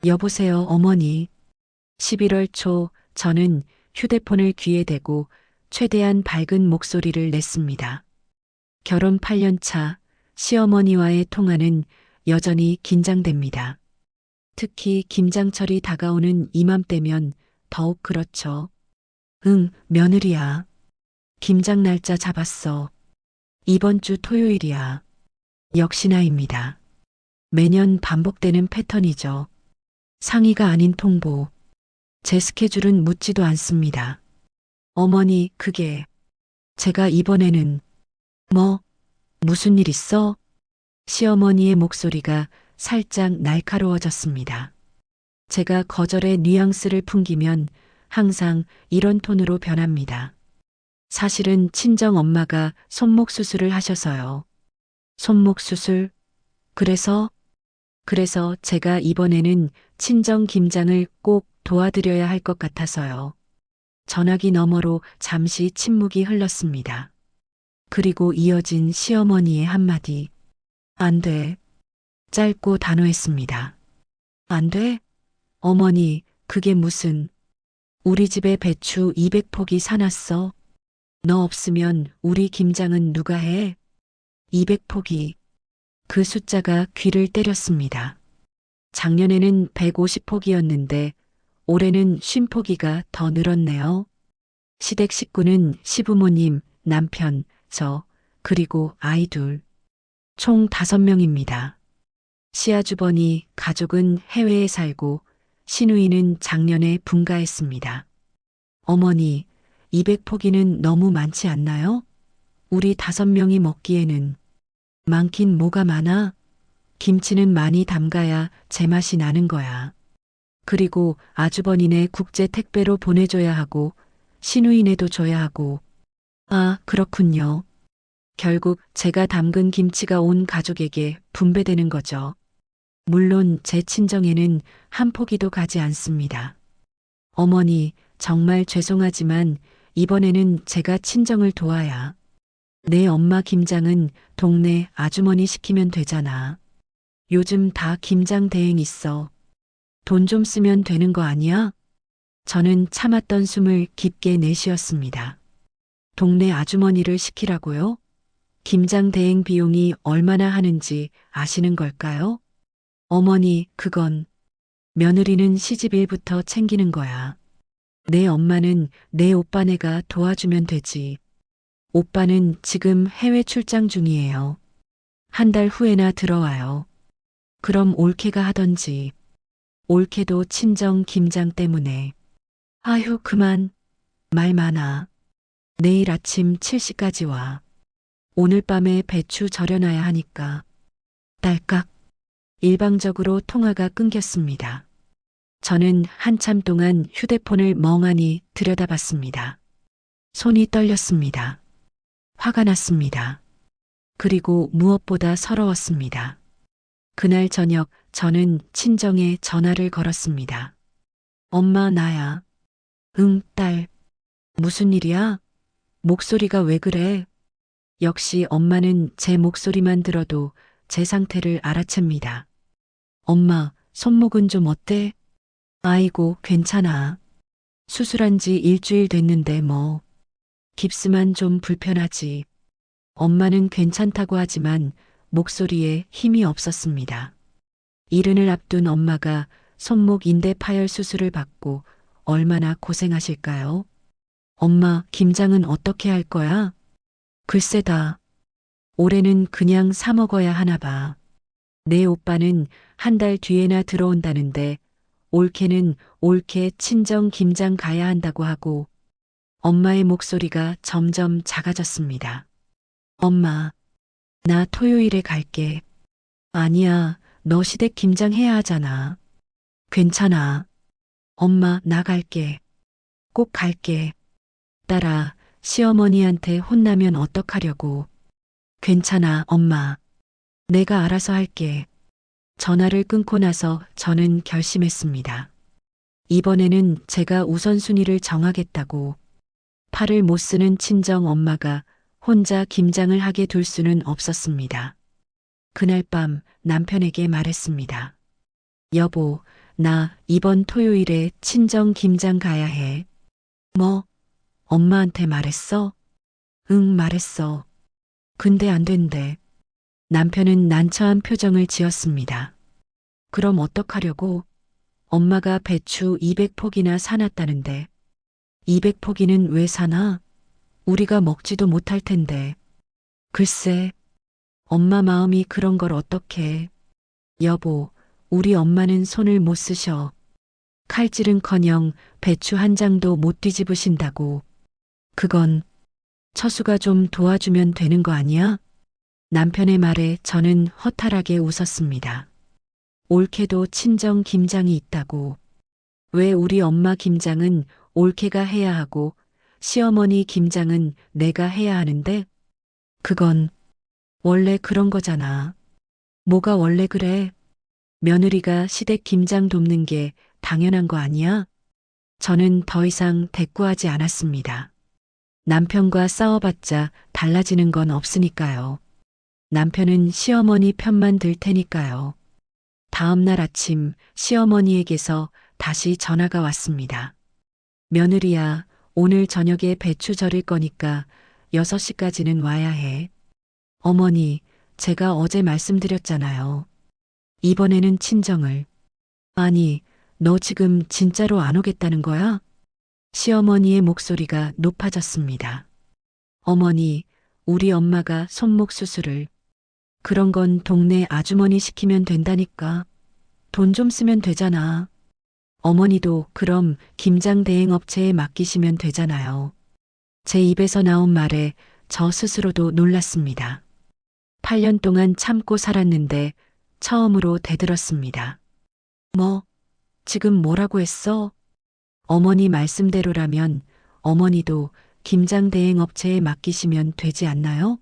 여보세요, 어머니. 11월 초 저는 휴대폰을 귀에 대고 최대한 밝은 목소리를 냈습니다. 결혼 8년 차 시어머니와의 통화는 여전히 긴장됩니다. 특히 김장철이 다가오는 이맘때면 더욱 그렇죠. 응, 며느리야. 김장 날짜 잡았어. 이번 주 토요일이야. 역시나입니다. 매년 반복되는 패턴이죠. 상의가 아닌 통보. 제 스케줄은 묻지도 않습니다. 어머니, 그게 제가 이번에는 뭐, 무슨 일 있어? 시어머니의 목소리가 살짝 날카로워졌습니다. 제가 거절의 뉘앙스를 풍기면 항상 이런 톤으로 변합니다. 사실은 친정 엄마가 손목 수술을 하셔서요. 손목 수술? 그래서 제가 이번에는 친정 김장을 꼭 도와드려야 할 것 같아서요. 전화기 너머로 잠시 침묵이 흘렀습니다. 그리고 이어진 시어머니의 한마디. 안 돼. 짧고 단호했습니다. 안 돼? 어머니, 그게 무슨. 우리 집에 배추 200포기 사놨어. 너 없으면 우리 김장은 누가 해? 200포기. 그 숫자가 귀를 때렸습니다. 작년에는 150포기였는데 올해는 50포기가 더 늘었네요. 시댁 식구는 시부모님, 남편, 저, 그리고 아이 둘. 총 5명입니다. 시아주버니 가족은 해외에 살고 시누이는 작년에 분가했습니다. 어머니, 200포기는 너무 많지 않나요? 우리 5명이 먹기에는. 많긴 뭐가 많아? 김치는 많이 담가야 제맛이 나는 거야. 그리고 아주버니네 국제 택배로 보내줘야 하고 시누이네도 줘야 하고. 아, 그렇군요. 결국 제가 담근 김치가 온 가족에게 분배되는 거죠. 물론 제 친정에는 한 포기도 가지 않습니다. 어머니, 정말 죄송하지만 이번에는 제가 친정을 도와야. 내 엄마 김장은 동네 아주머니 시키면 되잖아. 요즘 다 김장 대행 있어. 돈 좀 쓰면 되는 거 아니야? 저는 참았던 숨을 깊게 내쉬었습니다. 동네 아주머니를 시키라고요? 김장 대행 비용이 얼마나 하는지 아시는 걸까요? 어머니, 그건 며느리는 시집일부터 챙기는 거야. 내 엄마는 내 오빠네가 도와주면 되지. 오빠는 지금 해외 출장 중이에요. 한 달 후에나 들어와요. 그럼 올케가 하던지. 올케도 친정 김장 때문에. 아휴, 그만. 말 많아. 내일 아침 7시까지 와. 오늘 밤에 배추 절여놔야 하니까. 딸깍. 일방적으로 통화가 끊겼습니다. 저는 한참 동안 휴대폰을 멍하니 들여다봤습니다. 손이 떨렸습니다. 화가 났습니다. 그리고 무엇보다 서러웠습니다. 그날 저녁 저는 친정에 전화를 걸었습니다. 엄마, 나야. 응, 딸. 무슨 일이야? 목소리가 왜 그래? 역시 엄마는 제 목소리만 들어도 제 상태를 알아챕니다. 엄마, 손목은 좀 어때? 아이고, 괜찮아. 수술한 지 일주일 됐는데 뭐. 깁스만 좀 불편하지. 엄마는 괜찮다고 하지만 목소리에 힘이 없었습니다. 이른을 앞둔 엄마가 손목 인대 파열 수술을 받고 얼마나 고생하실까요? 엄마, 김장은 어떻게 할 거야? 글쎄다. 올해는 그냥 사 먹어야 하나 봐. 내 오빠는 한 달 뒤에나 들어온다는데 올케는 올케 친정 김장 가야 한다고 하고. 엄마의 목소리가 점점 작아졌습니다. 엄마, 나 토요일에 갈게. 아니야, 너 시댁 김장 해야 하잖아. 괜찮아. 엄마, 나 갈게. 꼭 갈게. 딸아, 시어머니한테 혼나면 어떡하려고. 괜찮아, 엄마. 내가 알아서 할게. 전화를 끊고 나서 저는 결심했습니다. 이번에는 제가 우선순위를 정하겠다고. 팔을 못 쓰는 친정 엄마가 혼자 김장을 하게 둘 수는 없었습니다. 그날 밤 남편에게 말했습니다. 여보, 나 이번 토요일에 친정 김장 가야 해. 뭐, 엄마한테 말했어? 응, 말했어. 근데 안 된대. 남편은 난처한 표정을 지었습니다. 그럼 어떡하려고? 엄마가 배추 200포기나 사놨다는데. 200포기는 왜 사나? 우리가 먹지도 못할 텐데. 글쎄, 엄마 마음이 그런 걸 어떡해. 여보, 우리 엄마는 손을 못 쓰셔. 칼질은커녕 배추 한 장도 못 뒤집으신다고. 그건 처수가 좀 도와주면 되는 거 아니야? 남편의 말에 저는 허탈하게 웃었습니다. 올케도 친정 김장이 있다고. 왜 우리 엄마 김장은 올케가 해야 하고 시어머니 김장은 내가 해야 하는데? 그건 원래 그런 거잖아. 뭐가 원래 그래? 며느리가 시댁 김장 돕는 게 당연한 거 아니야? 저는 더 이상 대꾸하지 않았습니다. 남편과 싸워봤자 달라지는 건 없으니까요. 남편은 시어머니 편만 들 테니까요. 다음 날 아침 시어머니에게서 다시 전화가 왔습니다. 며느리야, 오늘 저녁에 배추 절일 거니까 6시까지는 와야 해. 어머니, 제가 어제 말씀드렸잖아요. 이번에는 친정을. 아니, 너 지금 진짜로 안 오겠다는 거야? 시어머니의 목소리가 높아졌습니다. 어머니, 우리 엄마가 손목 수술을. 그런 건 동네 아주머니 시키면 된다니까. 돈 좀 쓰면 되잖아. 어머니도 그럼 김장 대행 업체에 맡기시면 되잖아요. 제 입에서 나온 말에 저 스스로도 놀랐습니다. 8년 동안 참고 살았는데 처음으로 대들었습니다. 뭐, 지금 뭐라고 했어? 어머니 말씀대로라면 어머니도 김장 대행 업체에 맡기시면 되지 않나요?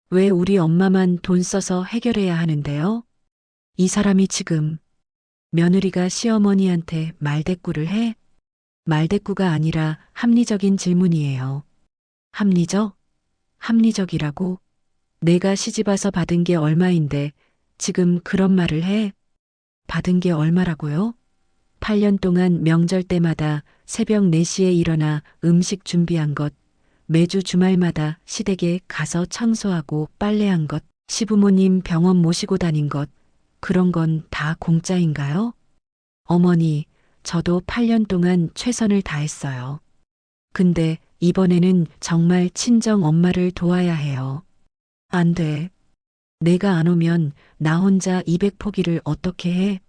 왜 우리 엄마만 돈 써서 해결해야 하는데요? 이 사람이 지금 며느리가 시어머니한테 말대꾸를 해? 말대꾸가 아니라 합리적인 질문이에요. 합리적? 합리적이라고? 내가 시집와서 받은 게 얼마인데 지금 그런 말을 해? 받은 게 얼마라고요? 8년 동안 명절 때마다 새벽 4시에 일어나 음식 준비한 것, 매주 주말마다 시댁에 가서 청소하고 빨래한 것, 시부모님 병원 모시고 다닌 것, 그런 건 다 공짜인가요? 어머니, 저도 8년 동안 최선을 다했어요. 근데 이번에는 정말 친정 엄마를 도와야 해요. 안 돼. 내가 안 오면 나 혼자 200포기를 어떻게 해?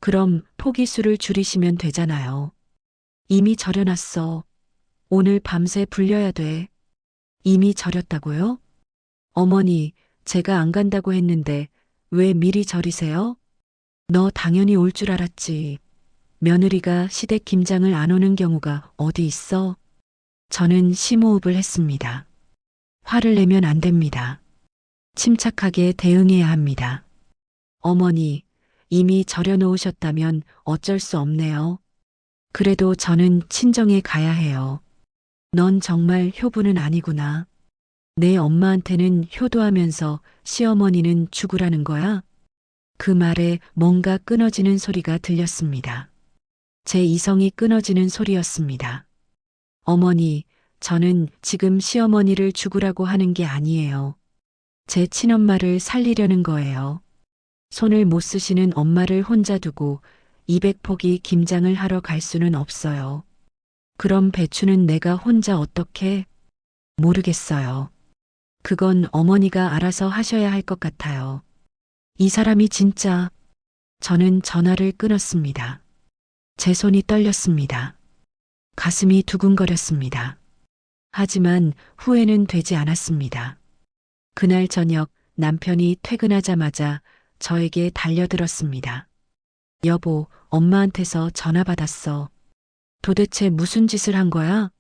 그럼 포기 수를 줄이시면 되잖아요. 이미 절여놨어. 오늘 밤새 불려야 돼. 이미 절였다고요? 어머니, 제가 안 간다고 했는데 왜 미리 절이세요? 너 당연히 올 줄 알았지. 며느리가 시댁 김장을 안 오는 경우가 어디 있어? 저는 심호흡을 했습니다. 화를 내면 안 됩니다. 침착하게 대응해야 합니다. 어머니, 이미 절여놓으셨다면 어쩔 수 없네요. 그래도 저는 친정에 가야 해요. 넌 정말 효부는 아니구나. 내 엄마한테는 효도하면서 시어머니는 죽으라는 거야? 그 말에 뭔가 끊어지는 소리가 들렸습니다. 제 이성이 끊어지는 소리였습니다. 어머니, 저는 지금 시어머니를 죽으라고 하는 게 아니에요. 제 친엄마를 살리려는 거예요. 손을 못 쓰시는 엄마를 혼자 두고 200포기 김장을 하러 갈 수는 없어요. 그럼 배추는 내가 혼자 어떻게? 모르겠어요. 그건 어머니가 알아서 하셔야 할 것 같아요. 이 사람이 진짜. 저는 전화를 끊었습니다. 제 손이 떨렸습니다. 가슴이 두근거렸습니다. 하지만 후회는 되지 않았습니다. 그날 저녁 남편이 퇴근하자마자 저에게 달려들었습니다. 여보, 엄마한테서 전화 받았어. 도대체 무슨 짓을 한 거야?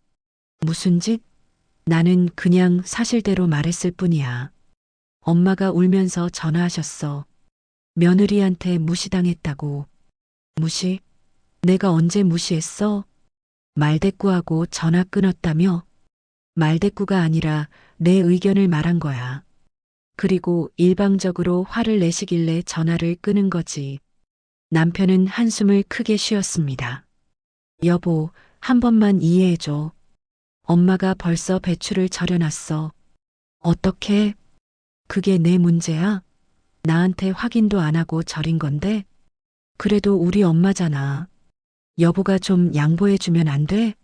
무슨 짓? 나는 그냥 사실대로 말했을 뿐이야. 엄마가 울면서 전화하셨어. 며느리한테 무시당했다고. 무시? 내가 언제 무시했어? 말대꾸하고 전화 끊었다며? 말대꾸가 아니라 내 의견을 말한 거야. 그리고 일방적으로 화를 내시길래 전화를 끊은 거지. 남편은 한숨을 크게 쉬었습니다. 여보, 한 번만 이해해줘. 엄마가 벌써 배추를 절여놨어. 어떻게? 그게 내 문제야? 나한테 확인도 안 하고 절인 건데? 그래도 우리 엄마잖아. 여보가 좀 양보해주면 안 돼?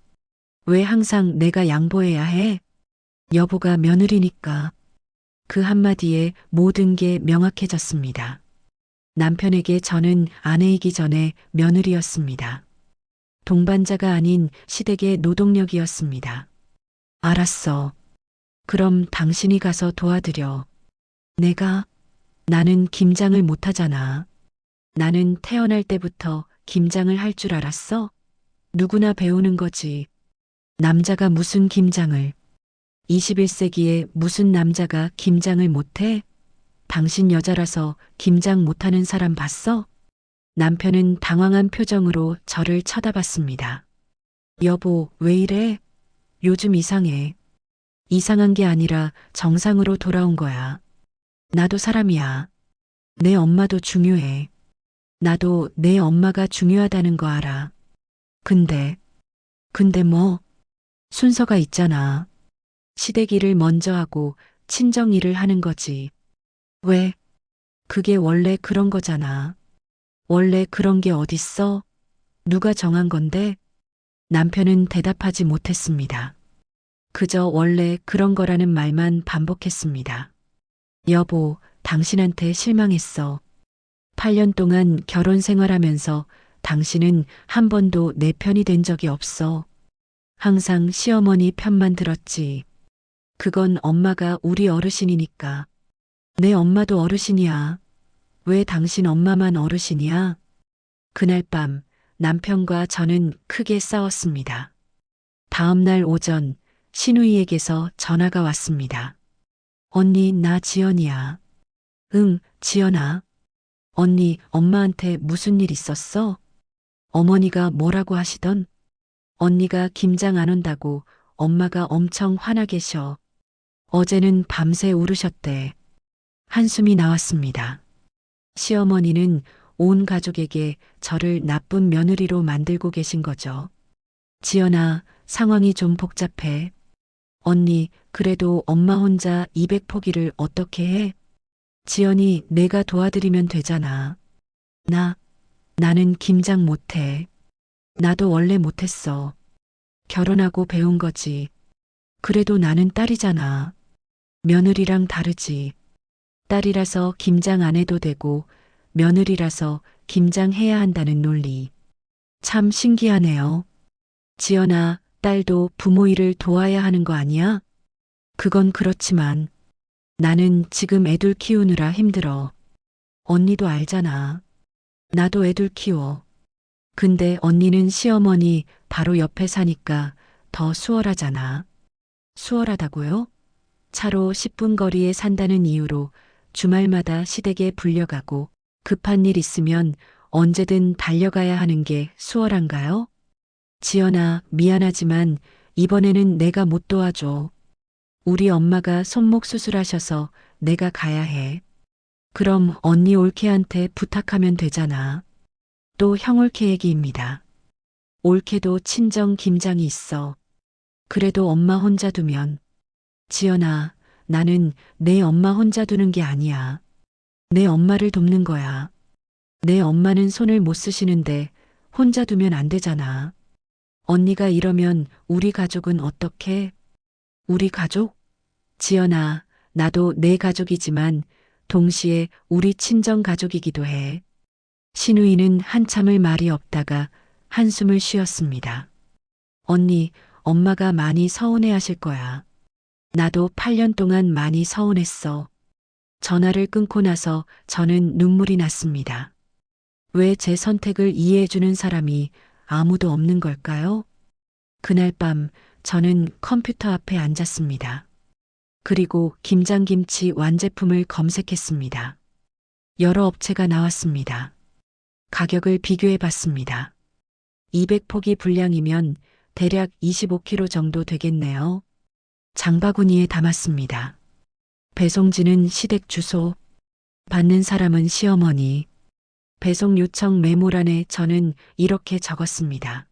왜 항상 내가 양보해야 해? 여보가 며느리니까. 그 한마디에 모든 게 명확해졌습니다. 남편에게 저는 아내이기 전에 며느리였습니다. 동반자가 아닌 시댁의 노동력이었습니다. 알았어. 그럼 당신이 가서 도와드려. 나는 김장을 못하잖아. 나는 태어날 때부터 김장을 할 줄 알았어? 누구나 배우는 거지. 남자가 무슨 김장을. 21세기에 무슨 남자가 김장을 못해? 당신 여자라서 김장 못하는 사람 봤어? 남편은 당황한 표정으로 저를 쳐다봤습니다. 여보, 왜 이래? 요즘 이상해. 이상한 게 아니라 정상으로 돌아온 거야. 나도 사람이야. 내 엄마도 중요해. 나도 내 엄마가 중요하다는 거 알아. 근데 뭐? 순서가 있잖아. 시댁 일을 먼저 하고 친정 일을 하는 거지. 왜? 그게 원래 그런 거잖아. 원래 그런 게 어딨어? 누가 정한 건데? 남편은 대답하지 못했습니다. 그저 원래 그런 거라는 말만 반복했습니다. 여보, 당신한테 실망했어. 8년 동안 결혼 생활하면서 당신은 한 번도 내 편이 된 적이 없어. 항상 시어머니 편만 들었지. 그건 엄마가 우리 어르신이니까. 내 엄마도 어르신이야. 왜 당신 엄마만 어르신이야? 그날 밤 남편과 저는 크게 싸웠습니다. 다음 날 오전 신우이에게서 전화가 왔습니다. 언니, 나 지연이야. 응, 지연아. 언니, 엄마한테 무슨 일 있었어? 어머니가 뭐라고 하시던? 언니가 김장 안 온다고 엄마가 엄청 화나 계셔. 어제는 밤새 울으셨대. 한숨이 나왔습니다. 시어머니는 온 가족에게 저를 나쁜 며느리로 만들고 계신 거죠. 지연아, 상황이 좀 복잡해. 언니, 그래도 엄마 혼자 200포기를 어떻게 해? 지연이, 내가 도와드리면 되잖아. 나는 김장 못해. 나도 원래 못했어. 결혼하고 배운 거지. 그래도 나는 딸이잖아. 며느리랑 다르지. 딸이라서 김장 안 해도 되고 며느리라서 김장해야 한다는 논리. 참 신기하네요. 지연아, 딸도 부모 일을 도와야 하는 거 아니야? 그건 그렇지만 나는 지금 애들 키우느라 힘들어. 언니도 알잖아. 나도 애들 키워. 근데 언니는 시어머니 바로 옆에 사니까 더 수월하잖아. 수월하다고요? 차로 10분 거리에 산다는 이유로 주말마다 시댁에 불려가고 급한 일 있으면 언제든 달려가야 하는 게 수월한가요? 지연아, 미안하지만 이번에는 내가 못 도와줘. 우리 엄마가 손목 수술하셔서 내가 가야 해. 그럼 언니 올케한테 부탁하면 되잖아. 또 형 올케 얘기입니다. 올케도 친정 김장이 있어. 그래도 엄마 혼자 두면. 지연아, 나는 내 엄마 혼자 두는 게 아니야. 내 엄마를 돕는 거야. 내 엄마는 손을 못 쓰시는데 혼자 두면 안 되잖아. 언니가 이러면 우리 가족은 어떻게? 우리 가족? 지연아, 나도 내 가족이지만 동시에 우리 친정 가족이기도 해. 신우이는 한참을 말이 없다가 한숨을 쉬었습니다. 언니, 엄마가 많이 서운해 하실 거야. 나도 8년 동안 많이 서운했어. 전화를 끊고 나서 저는 눈물이 났습니다. 왜 제 선택을 이해해주는 사람이 아무도 없는 걸까요? 그날 밤 저는 컴퓨터 앞에 앉았습니다. 그리고 김장김치 완제품을 검색했습니다. 여러 업체가 나왔습니다. 가격을 비교해 봤습니다. 200포기 분량이면 대략 25kg 정도 되겠네요. 장바구니에 담았습니다. 배송지는 시댁 주소, 받는 사람은 시어머니. 배송 요청 메모란에 저는 이렇게 적었습니다.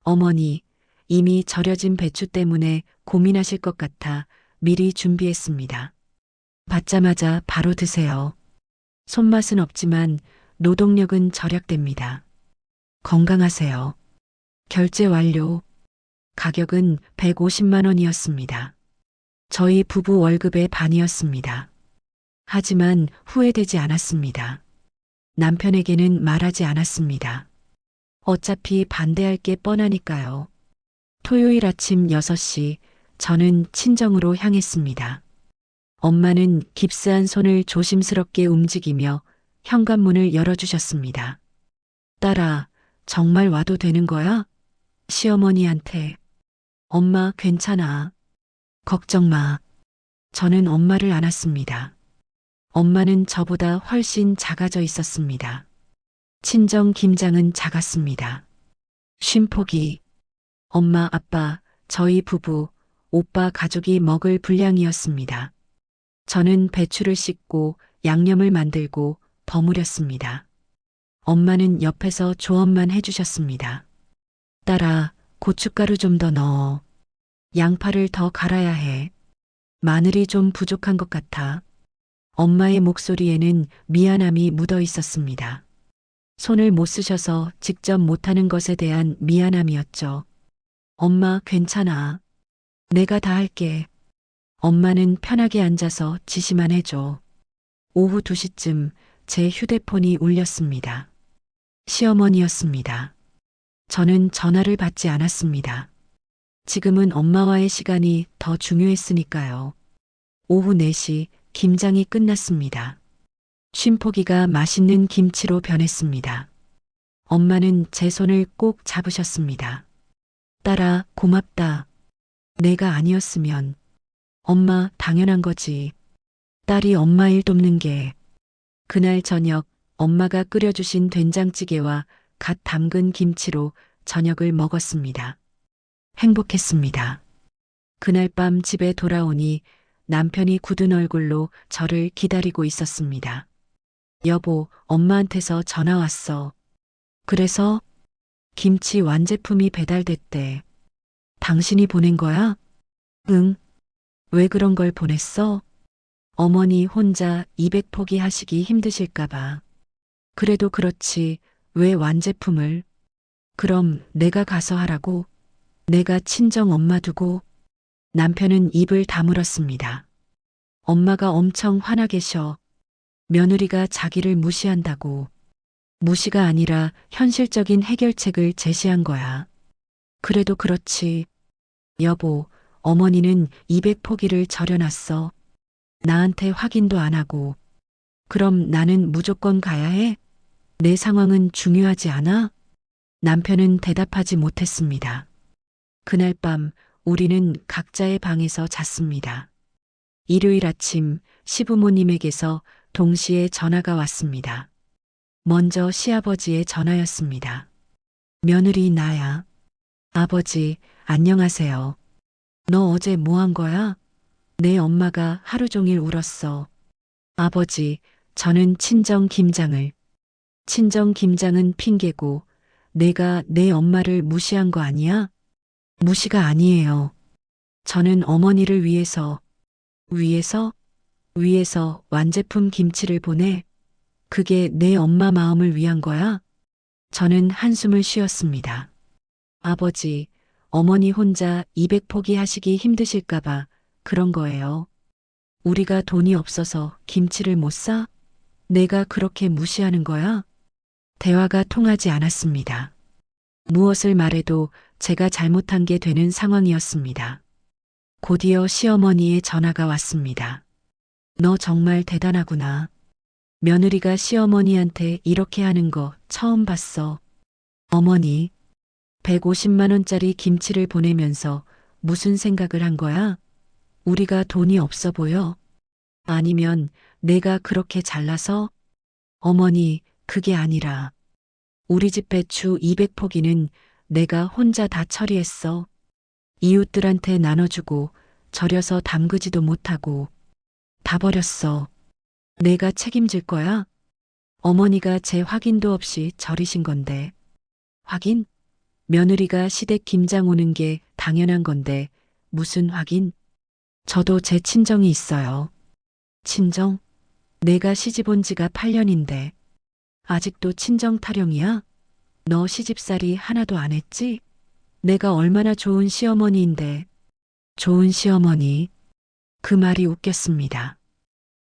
어머니, 이미 절여진 배추 때문에 고민하실 것 같아 미리 준비했습니다. 받자마자 바로 드세요. 손맛은 없지만 노동력은 절약됩니다. 건강하세요. 결제 완료. 가격은 150만 원이었습니다. 저희 부부 월급의 반이었습니다. 하지만 후회되지 않았습니다. 남편에게는 말하지 않았습니다. 어차피 반대할 게 뻔하니까요. 토요일 아침 6시 저는 친정으로 향했습니다. 엄마는 깁스한 손을 조심스럽게 움직이며 현관문을 열어주셨습니다. 딸아, 정말 와도 되는 거야? 시어머니한테. 엄마 괜찮아. 걱정 마. 저는 엄마를 안았습니다. 엄마는 저보다 훨씬 작아져 있었습니다. 친정 김장은 작았습니다. 쉼폭이. 엄마, 아빠, 저희 부부, 오빠 가족이 먹을 분량이었습니다. 저는 배추를 씻고 양념을 만들고 버무렸습니다. 엄마는 옆에서 조언만 해주셨습니다. 딸아, 고춧가루 좀 더 넣어. 양파를 더 갈아야 해. 마늘이 좀 부족한 것 같아. 엄마의 목소리에는 미안함이 묻어 있었습니다. 손을 못 쓰셔서 직접 못하는 것에 대한 미안함이었죠. 엄마 괜찮아. 내가 다 할게. 엄마는 편하게 앉아서 지시만 해줘. 오후 2시쯤 제 휴대폰이 울렸습니다. 시어머니였습니다. 저는 전화를 받지 않았습니다. 지금은 엄마와의 시간이 더 중요했으니까요. 오후 4시 김장이 끝났습니다. 쉼포기가 맛있는 김치로 변했습니다. 엄마는 제 손을 꼭 잡으셨습니다. 딸아, 고맙다. 내가 아니었으면. 엄마, 당연한 거지. 딸이 엄마 일 돕는 게. 그날 저녁 엄마가 끓여주신 된장찌개와 갓 담근 김치로 저녁을 먹었습니다. 행복했습니다. 그날 밤 집에 돌아오니 남편이 굳은 얼굴로 저를 기다리고 있었습니다. 여보, 엄마한테서 전화 왔어. 그래서? 김치 완제품이 배달됐대. 당신이 보낸 거야? 응. 왜 그런 걸 보냈어? 어머니 혼자 200포기 하시기 힘드실까봐. 그래도 그렇지, 왜 완제품을? 그럼 내가 가서 하라고? 내가 친정 엄마 두고? 남편은 입을 다물었습니다. 엄마가 엄청 화나 계셔. 며느리가 자기를 무시한다고. 무시가 아니라 현실적인 해결책을 제시한 거야. 그래도 그렇지. 여보, 어머니는 200포기를 절여놨어. 나한테 확인도 안 하고. 그럼 나는 무조건 가야 해? 내 상황은 중요하지 않아? 남편은 대답하지 못했습니다. 그날 밤 우리는 각자의 방에서 잤습니다. 일요일 아침 시부모님에게서 동시에 전화가 왔습니다. 먼저 시아버지의 전화였습니다. 며느리 나야. 아버지, 안녕하세요. 너 어제 뭐 한 거야? 내 엄마가 하루 종일 울었어. 아버지, 저는 친정 김장을. 친정 김장은 핑계고 내가 내 엄마를 무시한 거 아니야? 무시가 아니에요. 저는 어머니를 위해서 완제품 김치를 보내. 그게 내 엄마 마음을 위한 거야? 저는 한숨을 쉬었습니다. 아버지, 어머니 혼자 200포기 하시기 힘드실까봐 그런 거예요. 우리가 돈이 없어서 김치를 못 사? 내가 그렇게 무시하는 거야? 대화가 통하지 않았습니다. 무엇을 말해도 제가 잘못한 게 되는 상황이었습니다. 곧이어 시어머니의 전화가 왔습니다. 너 정말 대단하구나. 며느리가 시어머니한테 이렇게 하는 거 처음 봤어. 어머니, 150만 원짜리 김치를 보내면서 무슨 생각을 한 거야? 우리가 돈이 없어 보여? 아니면 내가 그렇게 잘나서? 어머니, 그게 아니라 우리 집 배추 200포기는 내가 혼자 다 처리했어. 이웃들한테 나눠주고 절여서 담그지도 못하고 다 버렸어. 내가 책임질 거야? 어머니가 제 확인도 없이 절이신 건데. 확인? 며느리가 시댁 김장 오는 게 당연한 건데 무슨 확인? 저도 제 친정이 있어요. 친정? 내가 시집 온 지가 8년인데 아직도 친정 타령이야? 너 시집살이 하나도 안 했지? 내가 얼마나 좋은 시어머니인데. 좋은 시어머니. 그 말이 웃겼습니다.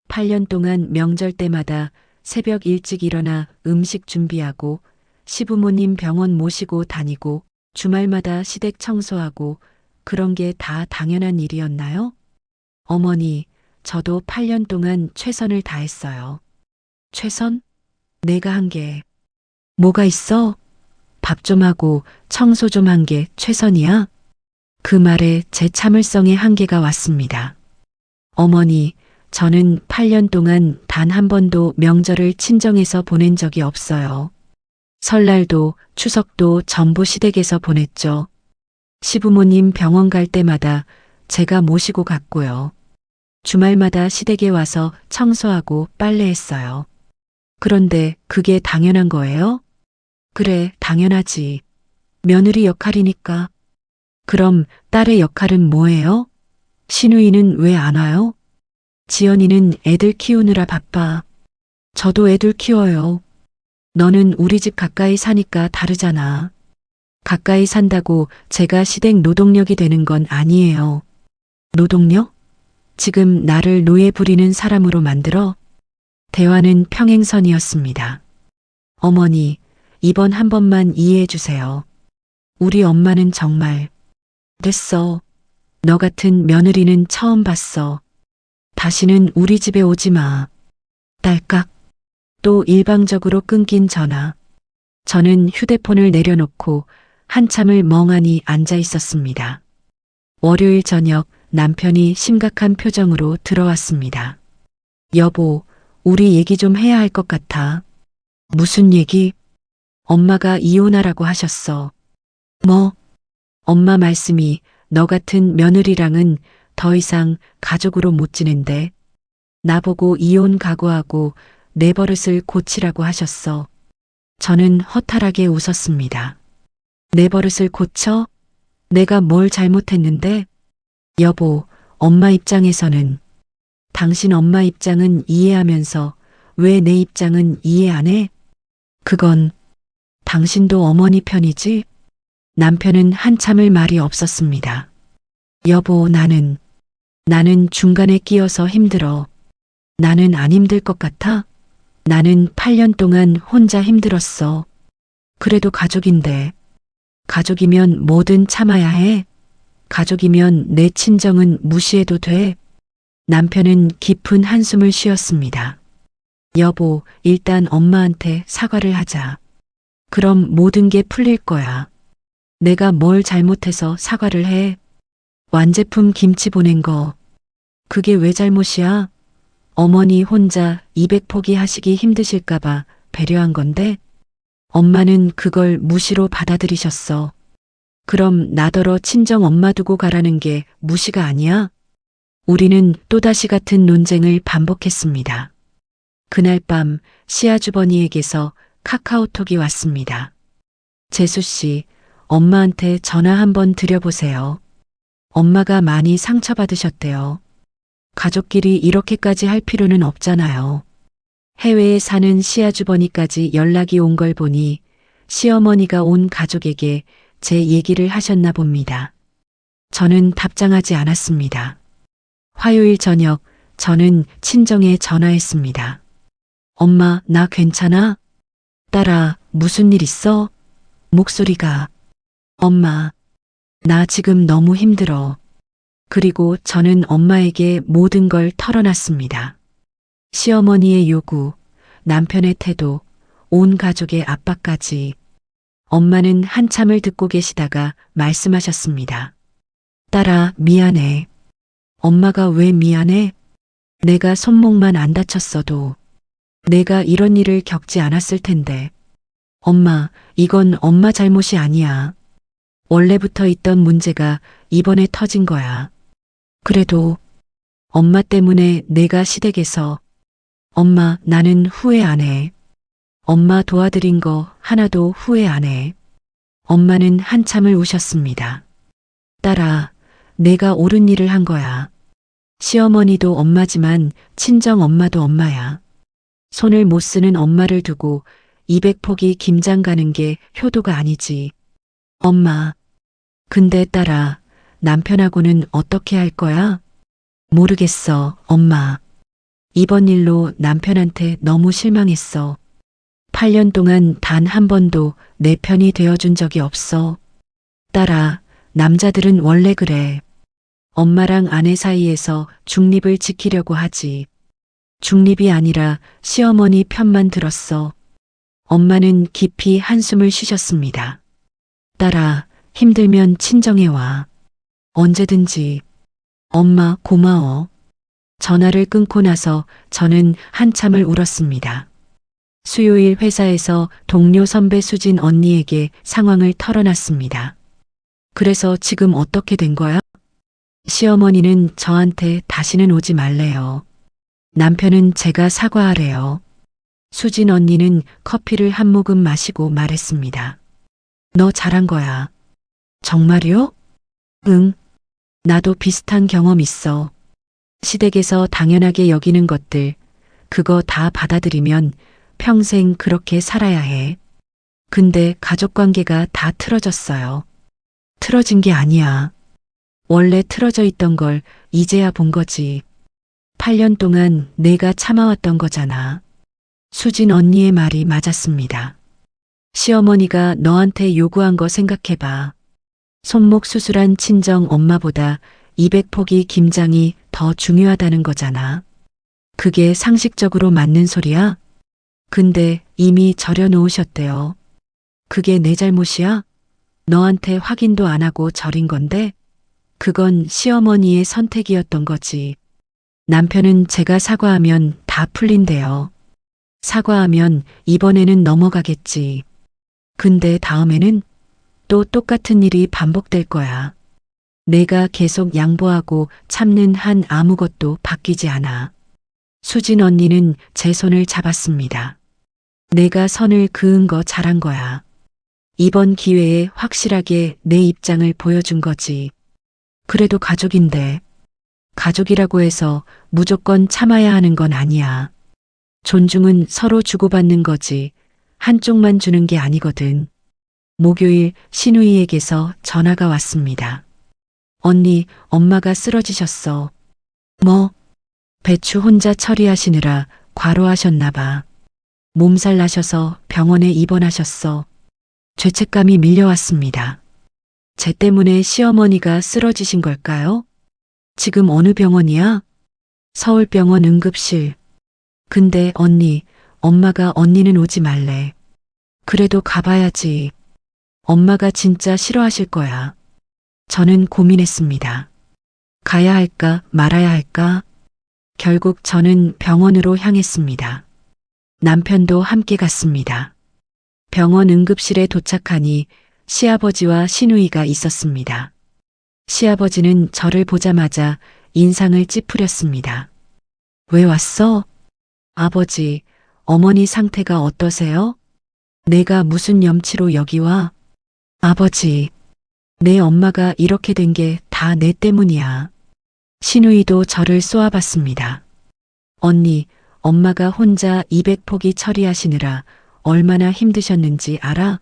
8년 동안 명절 때마다 새벽 일찍 일어나 음식 준비하고 시부모님 병원 모시고 다니고 주말마다 시댁 청소하고 그런 게 다 당연한 일이었나요? 어머니, 저도 8년 동안 최선을 다했어요. 최선? 내가 한 게 뭐가 있어? 밥 좀 하고 청소 좀 한 게 최선이야? 그 말에 제 참을성에 한계가 왔습니다. 어머니, 저는 8년 동안 단 한 번도 명절을 친정에서 보낸 적이 없어요. 설날도 추석도 전부 시댁에서 보냈죠. 시부모님 병원 갈 때마다 제가 모시고 갔고요. 주말마다 시댁에 와서 청소하고 빨래했어요. 그런데 그게 당연한 거예요? 그래, 당연하지. 며느리 역할이니까. 그럼 딸의 역할은 뭐예요? 신우이는 왜 안 와요? 지연이는 애들 키우느라 바빠. 저도 애들 키워요. 너는 우리 집 가까이 사니까 다르잖아. 가까이 산다고 제가 시댁 노동력이 되는 건 아니에요. 노동력? 지금 나를 노예 부리는 사람으로 만들어? 대화는 평행선이었습니다. 어머니, 이번 한 번만 이해해 주세요. 우리 엄마는 정말. 됐어. 너 같은 며느리는 처음 봤어. 다시는 우리 집에 오지 마. 딸깍. 또 일방적으로 끊긴 전화. 저는 휴대폰을 내려놓고 한참을 멍하니 앉아 있었습니다. 월요일 저녁 남편이 심각한 표정으로 들어왔습니다. 여보, 우리 얘기 좀 해야 할 것 같아. 무슨 얘기? 엄마가 이혼하라고 하셨어. 뭐? 엄마 말씀이 너 같은 며느리랑은 더 이상 가족으로 못 지낸대. 나보고 이혼 각오하고 내 버릇을 고치라고 하셨어. 저는 허탈하게 웃었습니다. 내 버릇을 고쳐? 내가 뭘 잘못했는데? 여보, 엄마 입장에서는. 당신 엄마 입장은 이해하면서 왜 내 입장은 이해 안 해? 그건 당신도 어머니 편이지? 남편은 한참을 말이 없었습니다. 여보, 나는 중간에 끼어서 힘들어. 나는 안 힘들 것 같아? 나는 8년 동안 혼자 힘들었어. 그래도 가족인데. 가족이면 뭐든 참아야 해. 가족이면 내 친정은 무시해도 돼. 남편은 깊은 한숨을 쉬었습니다. 여보, 일단 엄마한테 사과를 하자. 그럼 모든 게 풀릴 거야. 내가 뭘 잘못해서 사과를 해? 완제품 김치 보낸 거. 그게 왜 잘못이야? 어머니 혼자 200포기 하시기 힘드실까봐 배려한 건데 엄마는 그걸 무시로 받아들이셨어. 그럼 나더러 친정 엄마 두고 가라는 게 무시가 아니야? 우리는 또다시 같은 논쟁을 반복했습니다. 그날 밤 시아주버니에게서 카카오톡이 왔습니다. 재수 씨, 엄마한테 전화 한번 드려보세요. 엄마가 많이 상처받으셨대요. 가족끼리 이렇게까지 할 필요는 없잖아요. 해외에 사는 시아주버니까지 연락이 온 걸 보니 시어머니가 온 가족에게 제 얘기를 하셨나 봅니다. 저는 답장하지 않았습니다. 화요일 저녁 저는 친정에 전화했습니다. 엄마, 나 괜찮아? 딸아, 무슨 일 있어? 목소리가. 엄마, 나 지금 너무 힘들어. 그리고 저는 엄마에게 모든 걸 털어놨습니다. 시어머니의 요구, 남편의 태도, 온 가족의 압박까지. 엄마는 한참을 듣고 계시다가 말씀하셨습니다. 딸아, 미안해. 엄마가 왜 미안해? 내가 손목만 안 다쳤어도 내가 이런 일을 겪지 않았을 텐데. 엄마, 이건 엄마 잘못이 아니야. 원래부터 있던 문제가 이번에 터진 거야. 그래도 엄마 때문에 내가 시댁에서. 엄마, 나는 후회 안 해. 엄마 도와드린 거 하나도 후회 안 해. 엄마는 한참을 우셨습니다. 딸아, 내가 옳은 일을 한 거야. 시어머니도 엄마지만 친정 엄마도 엄마야. 손을 못 쓰는 엄마를 두고 200포기 김장 가는 게 효도가 아니지. 엄마, 근데 딸아, 남편하고는 어떻게 할 거야? 모르겠어, 엄마. 이번 일로 남편한테 너무 실망했어. 8년 동안 단 한 번도 내 편이 되어준 적이 없어. 딸아, 남자들은 원래 그래. 엄마랑 아내 사이에서 중립을 지키려고 하지. 중립이 아니라 시어머니 편만 들었어. 엄마는 깊이 한숨을 쉬셨습니다. 딸아, 힘들면 친정에 와. 언제든지. 엄마 고마워. 전화를 끊고 나서 저는 한참을 울었습니다. 수요일 회사에서 동료 선배 수진 언니에게 상황을 털어놨습니다. 그래서 지금 어떻게 된 거야? 시어머니는 저한테 다시는 오지 말래요. 남편은 제가 사과하래요. 수진 언니는 커피를 한 모금 마시고 말했습니다. 너 잘한 거야. 정말요? 응. 나도 비슷한 경험 있어. 시댁에서 당연하게 여기는 것들, 그거 다 받아들이면 평생 그렇게 살아야 해. 근데 가족 관계가 다 틀어졌어요. 틀어진 게 아니야. 원래 틀어져 있던 걸 이제야 본 거지. 8년 동안 내가 참아왔던 거잖아. 수진 언니의 말이 맞았습니다. 시어머니가 너한테 요구한 거 생각해봐. 손목 수술한 친정 엄마보다 200포기 김장이 더 중요하다는 거잖아. 그게 상식적으로 맞는 소리야? 근데 이미 절여 놓으셨대요. 그게 내 잘못이야? 너한테 확인도 안 하고 절인 건데? 그건 시어머니의 선택이었던 거지. 남편은 제가 사과하면 다 풀린대요. 사과하면 이번에는 넘어가겠지. 근데 다음에는 또 똑같은 일이 반복될 거야. 내가 계속 양보하고 참는 한 아무것도 바뀌지 않아. 수진 언니는 제 손을 잡았습니다. 내가 선을 그은 거 잘한 거야. 이번 기회에 확실하게 내 입장을 보여준 거지. 그래도 가족인데, 가족이라고 해서 무조건 참아야 하는 건 아니야. 존중은 서로 주고받는 거지, 한쪽만 주는 게 아니거든. 목요일 신우이에게서 전화가 왔습니다. 언니, 엄마가 쓰러지셨어. 뭐? 배추 혼자 처리하시느라 과로하셨나 봐. 몸살 나셔서 병원에 입원하셨어. 죄책감이 밀려왔습니다. 제 때문에 시어머니가 쓰러지신 걸까요? 지금 어느 병원이야? 서울병원 응급실. 근데 언니, 엄마가 언니는 오지 말래. 그래도 가봐야지. 엄마가 진짜 싫어하실 거야. 저는 고민했습니다. 가야 할까 말아야 할까? 결국 저는 병원으로 향했습니다. 남편도 함께 갔습니다. 병원 응급실에 도착하니 시아버지와 시누이가 있었습니다. 시아버지는 저를 보자마자 인상을 찌푸렸습니다. 왜 왔어? 아버지, 어머니 상태가 어떠세요? 내가 무슨 염치로 여기 와? 아버지, 내 엄마가 이렇게 된 게 다 내 때문이야. 시누이도 저를 쏘아봤습니다. 언니, 엄마가 혼자 200포기 처리하시느라 얼마나 힘드셨는지 알아?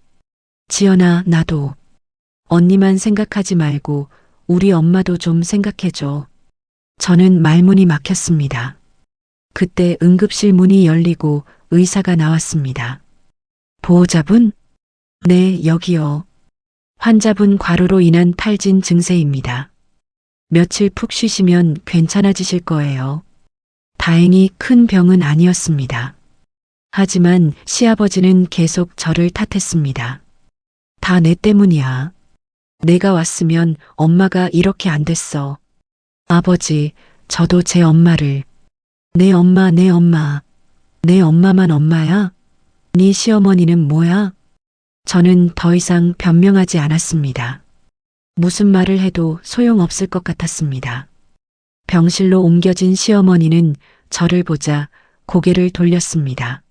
지연아, 나도. 언니만 생각하지 말고 우리 엄마도 좀 생각해줘. 저는 말문이 막혔습니다. 그때 응급실 문이 열리고 의사가 나왔습니다. 보호자분? 네, 여기요. 환자분 과로로 인한 탈진 증세입니다. 며칠 푹 쉬시면 괜찮아지실 거예요. 다행히 큰 병은 아니었습니다. 하지만 시아버지는 계속 저를 탓했습니다. 다 내 때문이야. 내가 왔으면 엄마가 이렇게 안 됐어. 아버지, 저도 제 엄마를. 내 엄마, 내 엄마. 내 엄마만 엄마야? 네 시어머니는 뭐야? 저는 더 이상 변명하지 않았습니다. 무슨 말을 해도 소용없을 것 같았습니다. 병실로 옮겨진 시어머니는 저를 보자 고개를 돌렸습니다.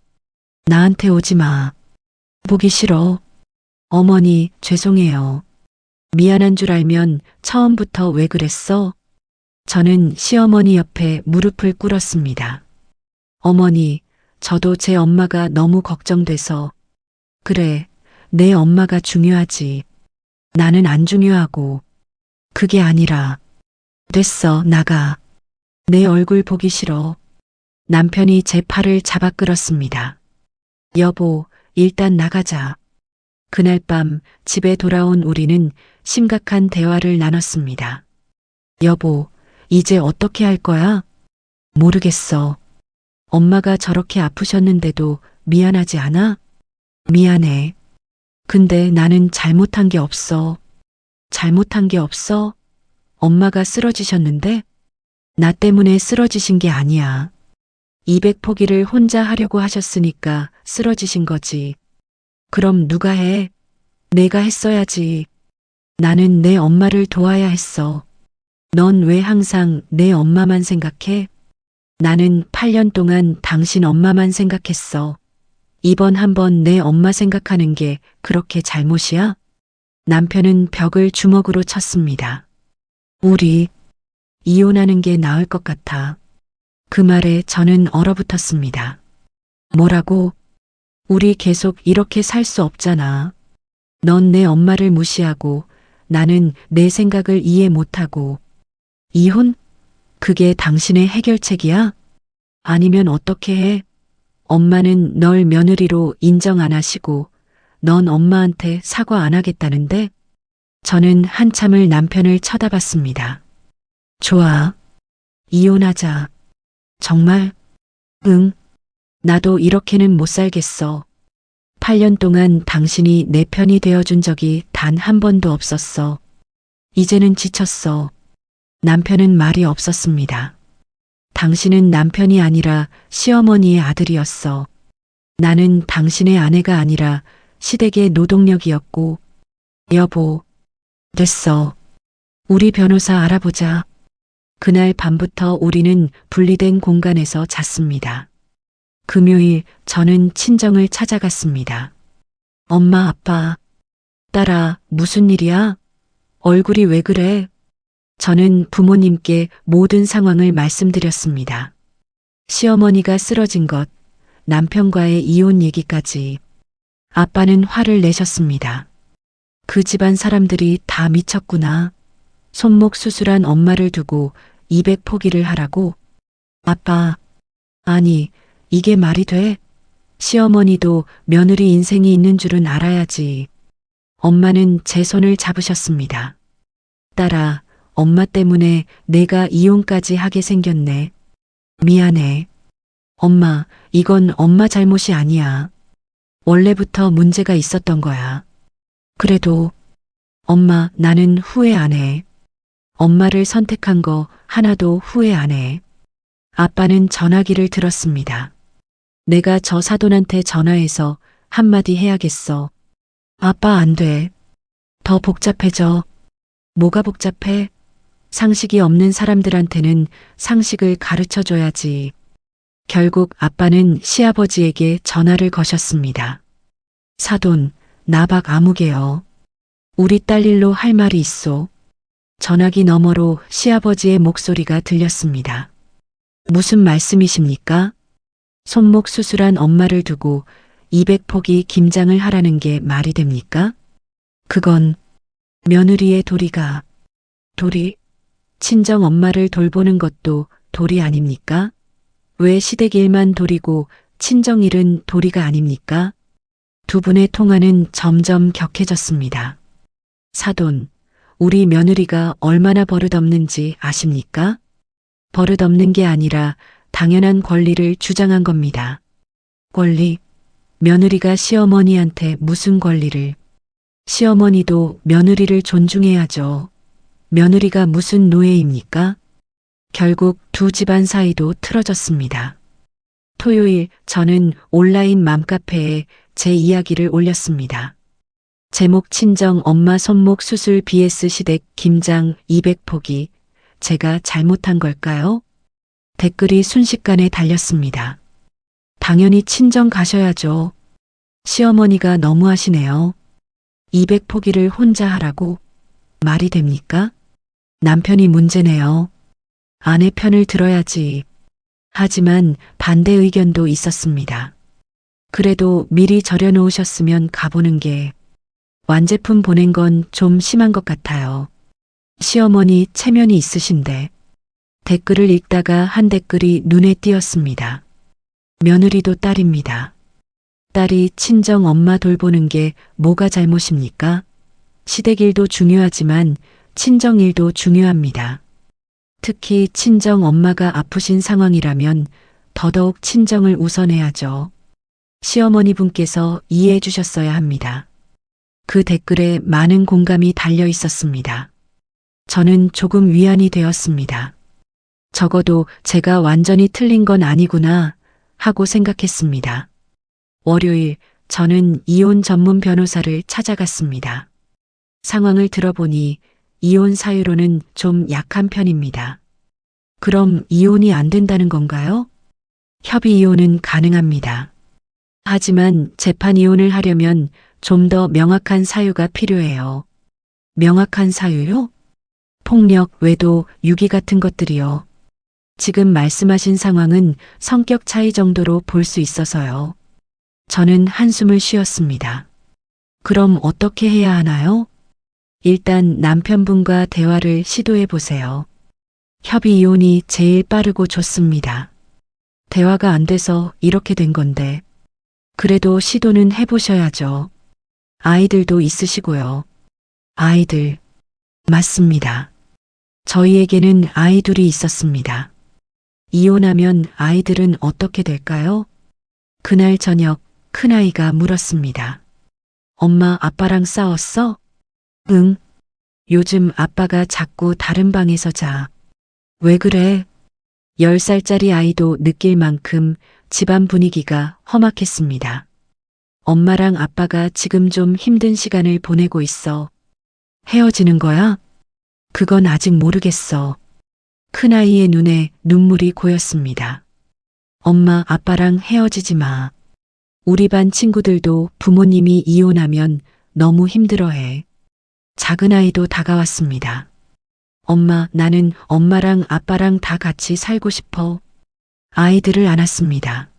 나한테 오지 마. 보기 싫어. 어머니, 죄송해요. 미안한 줄 알면 처음부터 왜 그랬어? 저는 시어머니 옆에 무릎을 꿇었습니다. 어머니, 저도 제 엄마가 너무 걱정돼서. 그래, 내 엄마가 중요하지. 나는 안 중요하고. 그게 아니라. 됐어, 나가. 내 얼굴 보기 싫어. 남편이 제 팔을 잡아 끌었습니다. 여보, 일단 나가자. 그날 밤 집에 돌아온 우리는 심각한 대화를 나눴습니다. 여보, 이제 어떻게 할 거야? 모르겠어. 엄마가 저렇게 아프셨는데도 미안하지 않아? 미안해. 근데 나는 잘못한 게 없어. 잘못한 게 없어? 엄마가 쓰러지셨는데? 나 때문에 쓰러지신 게 아니야. 200포기를 혼자 하려고 하셨으니까 쓰러지신 거지. 그럼 누가 해? 내가 했어야지. 나는 내 엄마를 도와야 했어. 넌 왜 항상 내 엄마만 생각해? 나는 8년 동안 당신 엄마만 생각했어. 이번 한번 내 엄마 생각하는 게 그렇게 잘못이야? 남편은 벽을 주먹으로 쳤습니다. 우리 이혼하는 게 나을 것 같아. 그 말에 저는 얼어붙었습니다. 뭐라고? 우리 계속 이렇게 살 수 없잖아. 넌 내 엄마를 무시하고 나는 내 생각을 이해 못하고. 이혼? 그게 당신의 해결책이야? 아니면 어떻게 해? 엄마는 널 며느리로 인정 안 하시고 넌 엄마한테 사과 안 하겠다는데? 저는 한참을 남편을 쳐다봤습니다. 좋아. 이혼하자. 정말? 응. 나도 이렇게는 못 살겠어. 8년 동안 당신이 내 편이 되어준 적이 단 한 번도 없었어. 이제는 지쳤어. 남편은 말이 없었습니다. 당신은 남편이 아니라 시어머니의 아들이었어. 나는 당신의 아내가 아니라 시댁의 노동력이었고. 여보, 됐어. 우리 변호사 알아보자. 그날 밤부터 우리는 분리된 공간에서 잤습니다. 금요일 저는 친정을 찾아갔습니다. 엄마, 아빠, 딸아, 무슨 일이야? 얼굴이 왜 그래? 저는 부모님께 모든 상황을 말씀드렸습니다. 시어머니가 쓰러진 것, 남편과의 이혼 얘기까지. 아빠는 화를 내셨습니다. 그 집안 사람들이 다 미쳤구나. 손목 수술한 엄마를 두고 200포기를 하라고? 아빠, 아니, 이게 말이 돼? 시어머니도 며느리 인생이 있는 줄은 알아야지. 엄마는 제 손을 잡으셨습니다. 딸아, 엄마 때문에 내가 이혼까지 하게 생겼네. 미안해. 엄마, 이건 엄마 잘못이 아니야. 원래부터 문제가 있었던 거야. 그래도 엄마, 나는 후회 안 해. 엄마를 선택한 거 하나도 후회 안 해. 아빠는 전화기를 들었습니다. 내가 저 사돈한테 전화해서 한마디 해야겠어. 아빠 안 돼. 더 복잡해져. 뭐가 복잡해? 상식이 없는 사람들한테는 상식을 가르쳐 줘야지. 결국 아빠는 시아버지에게 전화를 거셨습니다. 사돈, 나박 아무개요. 우리 딸 일로 할 말이 있소. 전화기 너머로 시아버지의 목소리가 들렸습니다. 무슨 말씀이십니까? 손목 수술한 엄마를 두고 200포기 김장을 하라는 게 말이 됩니까? 그건 며느리의 도리가. 도리? 친정 엄마를 돌보는 것도 도리 아닙니까? 왜 시댁 일만 도리고 친정 일은 도리가 아닙니까? 두 분의 통화는 점점 격해졌습니다. 사돈, 우리 며느리가 얼마나 버릇없는지 아십니까? 버릇없는 게 아니라 당연한 권리를 주장한 겁니다. 권리? 며느리가 시어머니한테 무슨 권리를? 시어머니도 며느리를 존중해야죠. 며느리가 무슨 노예입니까? 결국 두 집안 사이도 틀어졌습니다. 토요일 저는 온라인 맘카페에 제 이야기를 올렸습니다. 제목 친정 엄마 손목 수술 vs 시댁 김장 200포기. 제가 잘못한 걸까요? 댓글이 순식간에 달렸습니다. 당연히 친정 가셔야죠. 시어머니가 너무하시네요. 200 포기를 혼자 하라고 말이 됩니까? 남편이 문제네요. 아내 편을 들어야지. 하지만 반대 의견도 있었습니다. 그래도 미리 절여놓으셨으면 가보는 게 완제품 보낸 건 좀 심한 것 같아요. 시어머니 체면이 있으신데 댓글을 읽다가 한 댓글이 눈에 띄었습니다. 며느리도 딸입니다. 딸이 친정 엄마 돌보는 게 뭐가 잘못입니까? 시댁 일도 중요하지만 친정 일도 중요합니다. 특히 친정 엄마가 아프신 상황이라면 더더욱 친정을 우선해야죠. 시어머니 분께서 이해해 주셨어야 합니다. 그 댓글에 많은 공감이 달려 있었습니다. 저는 조금 위안이 되었습니다. 적어도 제가 완전히 틀린 건 아니구나 하고 생각했습니다. 월요일 저는 이혼 전문 변호사를 찾아갔습니다. 상황을 들어보니 이혼 사유로는 좀 약한 편입니다. 그럼 이혼이 안 된다는 건가요? 협의 이혼은 가능합니다. 하지만 재판 이혼을 하려면 좀 더 명확한 사유가 필요해요. 명확한 사유요? 폭력, 외도, 유기 같은 것들이요. 지금 말씀하신 상황은 성격 차이 정도로 볼 수 있어서요. 저는 한숨을 쉬었습니다. 그럼 어떻게 해야 하나요? 일단 남편분과 대화를 시도해 보세요. 협의 이혼이 제일 빠르고 좋습니다. 대화가 안 돼서 이렇게 된 건데. 그래도 시도는 해보셔야죠. 아이들도 있으시고요. 아이들. 맞습니다. 저희에게는 아이 둘이 있었습니다. 이혼하면 아이들은 어떻게 될까요? 그날 저녁 큰아이가 물었습니다. 엄마, 아빠랑 싸웠어? 응. 요즘 아빠가 자꾸 다른 방에서 자. 왜 그래? 10살짜리 아이도 느낄 만큼 집안 분위기가 험악했습니다. 엄마랑 아빠가 지금 좀 힘든 시간을 보내고 있어. 헤어지는 거야? 그건 아직 모르겠어. 큰아이의 눈에 눈물이 고였습니다. 엄마, 아빠랑 헤어지지 마. 우리 반 친구들도 부모님이 이혼하면 너무 힘들어해. 작은아이도 다가왔습니다. 엄마, 나는 엄마랑 아빠랑 다 같이 살고 싶어. 아이들을 안았습니다.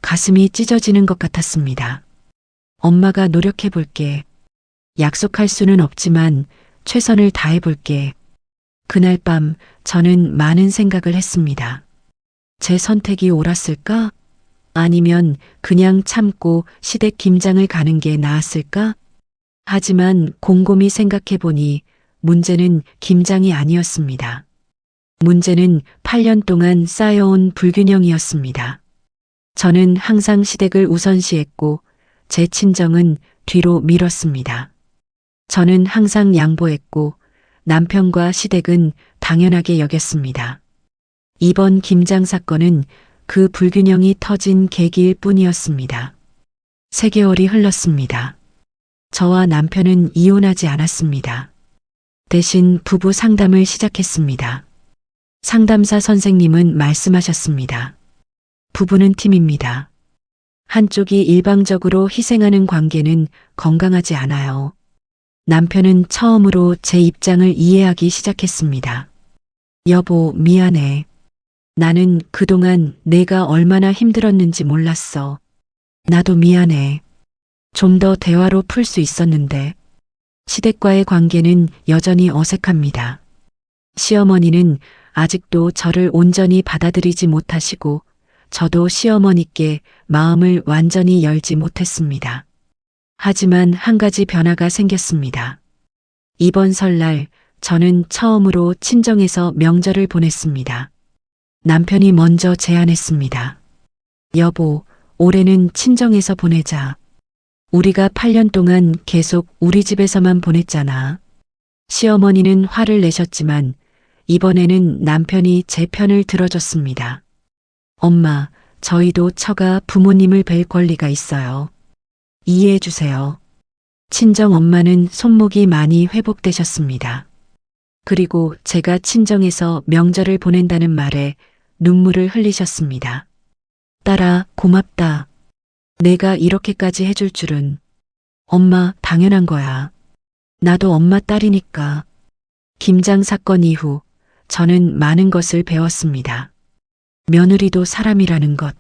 가슴이 찢어지는 것 같았습니다. 엄마가 노력해 볼게. 약속할 수는 없지만 최선을 다해 볼게. 그날 밤 저는 많은 생각을 했습니다. 제 선택이 옳았을까? 아니면 그냥 참고 시댁 김장을 가는 게 나았을까? 하지만 곰곰이 생각해 보니 문제는 김장이 아니었습니다. 문제는 8년 동안 쌓여온 불균형이었습니다. 저는 항상 시댁을 우선시했고 제 친정은 뒤로 미뤘습니다. 저는 항상 양보했고 남편과 시댁은 당연하게 여겼습니다. 이번 김장 사건은 그 불균형이 터진 계기일 뿐이었습니다. 3개월이 흘렀습니다. 저와 남편은 이혼하지 않았습니다. 대신 부부 상담을 시작했습니다. 상담사 선생님은 말씀하셨습니다. 부부는 팀입니다. 한쪽이 일방적으로 희생하는 관계는 건강하지 않아요. 남편은 처음으로 제 입장을 이해하기 시작했습니다. 여보, 미안해. 나는 그동안 내가 얼마나 힘들었는지 몰랐어. 나도 미안해. 좀 더 대화로 풀 수 있었는데. 시댁과의 관계는 여전히 어색합니다. 시어머니는 아직도 저를 온전히 받아들이지 못하시고 저도 시어머니께 마음을 완전히 열지 못했습니다. 하지만 한 가지 변화가 생겼습니다. 이번 설날 저는 처음으로 친정에서 명절을 보냈습니다. 남편이 먼저 제안했습니다. 여보, 올해는 친정에서 보내자. 우리가 8년 동안 계속 우리 집에서만 보냈잖아. 시어머니는 화를 내셨지만 이번에는 남편이 제 편을 들어줬습니다. 엄마, 저희도 처가 부모님을 뵐 권리가 있어요. 이해해 주세요. 친정 엄마는 손목이 많이 회복되셨습니다. 그리고 제가 친정에서 명절을 보낸다는 말에 눈물을 흘리셨습니다. 딸아, 고맙다. 내가 이렇게까지 해줄 줄은. 엄마, 당연한 거야. 나도 엄마 딸이니까. 김장 사건 이후 저는 많은 것을 배웠습니다. 며느리도 사람이라는 것.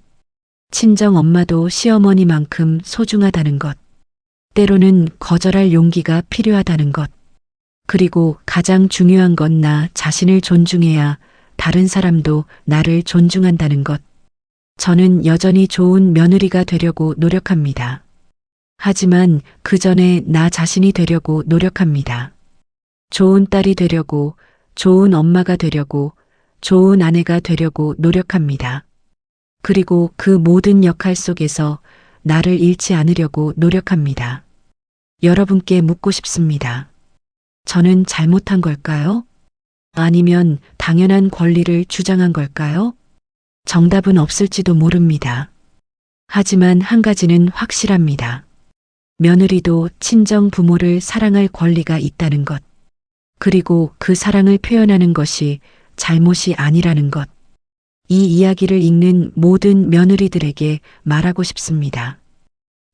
친정 엄마도 시어머니만큼 소중하다는 것. 때로는 거절할 용기가 필요하다는 것. 그리고 가장 중요한 건 나 자신을 존중해야 다른 사람도 나를 존중한다는 것. 저는 여전히 좋은 며느리가 되려고 노력합니다. 하지만 그 전에 나 자신이 되려고 노력합니다. 좋은 딸이 되려고, 좋은 엄마가 되려고, 좋은 아내가 되려고 노력합니다. 그리고 그 모든 역할 속에서 나를 잃지 않으려고 노력합니다. 여러분께 묻고 싶습니다. 저는 잘못한 걸까요? 아니면 당연한 권리를 주장한 걸까요? 정답은 없을지도 모릅니다. 하지만 한 가지는 확실합니다. 며느리도 친정 부모를 사랑할 권리가 있다는 것. 그리고 그 사랑을 표현하는 것이 잘못이 아니라는 것. 이 이야기를 읽는 모든 며느리들에게 말하고 싶습니다.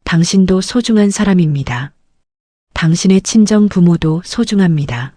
당신도 소중한 사람입니다. 당신의 친정 부모도 소중합니다.